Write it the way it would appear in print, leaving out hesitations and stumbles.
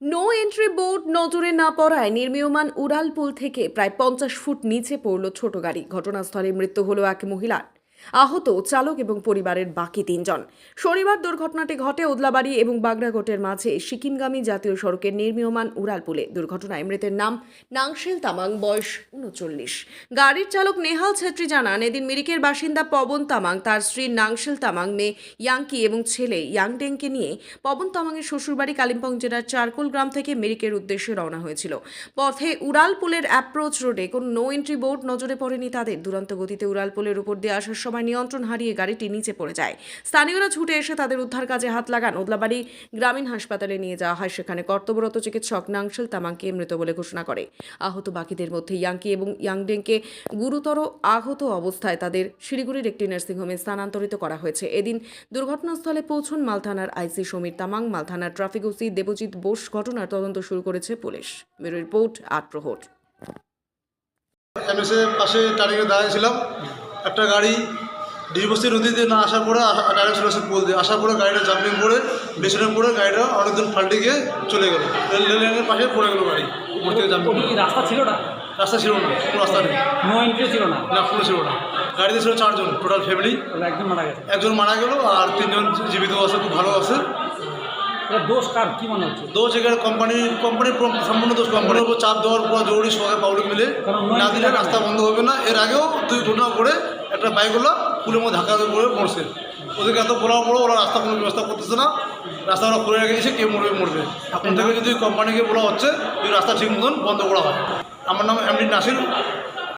No entry board নজরে না পড়ায় নির্মীয়মান উড়ালপুল থেকে প্রায় 50 ফুট নিচে পড়ল ছোট গাড়ি। ঘটনাস্থলে মৃত্যু হলো এক মহিলার, আহত চালক এবং পরিবারের বাকি 3 জন। শনিবার দুর্ঘটনাটি ঘটে ওদলাবাড়ি এবং বাগড়াকোটের মাঝে সিকিমগামী জাতীয় সড়কের নির্মীয়মান উড়ালপুলে। দুর্ঘটনায় মৃতের নাম নাংশেল তামাং, বয়স 39। গাড়ির চালক নেহাল ছেত্রী জানান, এদিন মিরিকের বাসিন্দা পবন তামাং, তার স্ত্রী নাংশেল তামাং, মেয়ে ইয়াংকি এবং ছেলে ইয়াংডেংকে নিয়ে পবন তামাংয়ের শ্বশুরবাড়ি কালিম্পং জেলার চারকোল গ্রাম থেকে মিরিকের উদ্দেশ্যে রওনা হয়েছিল। পথে উড়ালপুলের অ্যাপ্রোচ রোডে কোনো নো এন্ট্রি বোর্ড নজরে পড়েনি তাদের। দুরন্ত গতিতে উড়ালপুলের উপর দিয়ে আসার সময় নিয়ন্ত্রণ হারিয়ে গাড়িটি নিচে পড়ে যায়। স্থানীয়রা ছুটে এসে তাদের উদ্ধার কাজে হাত লাগান। ওদলাবাড়ি গ্রামীণ হাসপাতালে নিয়ে যাওয়া হয়। সেখানে কর্তব্যরত চিকিৎসক নাংশেল তামাংকে মৃত বলে ঘোষণা করে। আহত বাকিদের মধ্যে ইয়াংকি এবং ইয়াংডেংকে গুরুতর আহত অবস্থায় তাদের শিলিগুড়ির একটি নার্সিংহোমে স্থানান্তরিত করা হয়েছে। এদিন দুর্ঘটনাস্থলে পৌঁছন মালথানার আইসি সমীর তামাং, মালথানার ট্রাফিক ওসি দেবজিৎ বোস। ঘটনার তদন্ত শুরু করেছে পুলিশ। ব্যুরো রিপোর্ট, ৮ প্রহর। এমএসের পাশে টার্নিংয়ে দাঁড়িয়েছিলাম, একটা গাড়ি ডিবস্তি নদীতে না আসার পরে ডাইরেক্ট চলে আসে পোল দিয়ে। আসার পরে গাড়িটা জাম্পিং করে পেছনে পড়ে গাড়িটা অনেকদিন পাল্টে গিয়ে চলে গেল, রেল লাইনের পাশে পড়ে গেল গাড়ি উপর থেকে জাম্পিং। কি রাস্তা ছিল না? রাস্তা ছিল না, কোনো রাস্তা নেই, নো এন্ট্রি ছিল না? না কোনো ছিল না। গাড়িতে ছিল 4 জন টোটাল ফ্যামিলি। একজন মারা গেছে। একজন মারা গেল আর 3 জন জীবিত আছে, খুব ভালো আছে। এটা দোষ কার, কি মনে হচ্ছে? দোষ এখানে কোম্পানির সম্পূর্ণ দোষ। কোম্পানির উপর চাপ দেওয়ার পর জরুরি সবাই পাবলিক মিলে না দিলে রাস্তা বন্ধ হবে না। এর আগেও 2 ঘটনা করে একটা বাইকওয়ালা পুলের মধ্যে ধাক্কা করে পড়ছে। ওদেরকে এত বলার পরও ওরা রাস্তা কোনো ব্যবস্থা করতেছে না। রাস্তা ওরা খুলে রেখে দিয়েছে, কে মরবে। এখন থেকে যদি কোম্পানিকে বলা হচ্ছে এই রাস্তা ঠিক মতন বন্ধ করা হয়। আমার নাম এমডি নাসির,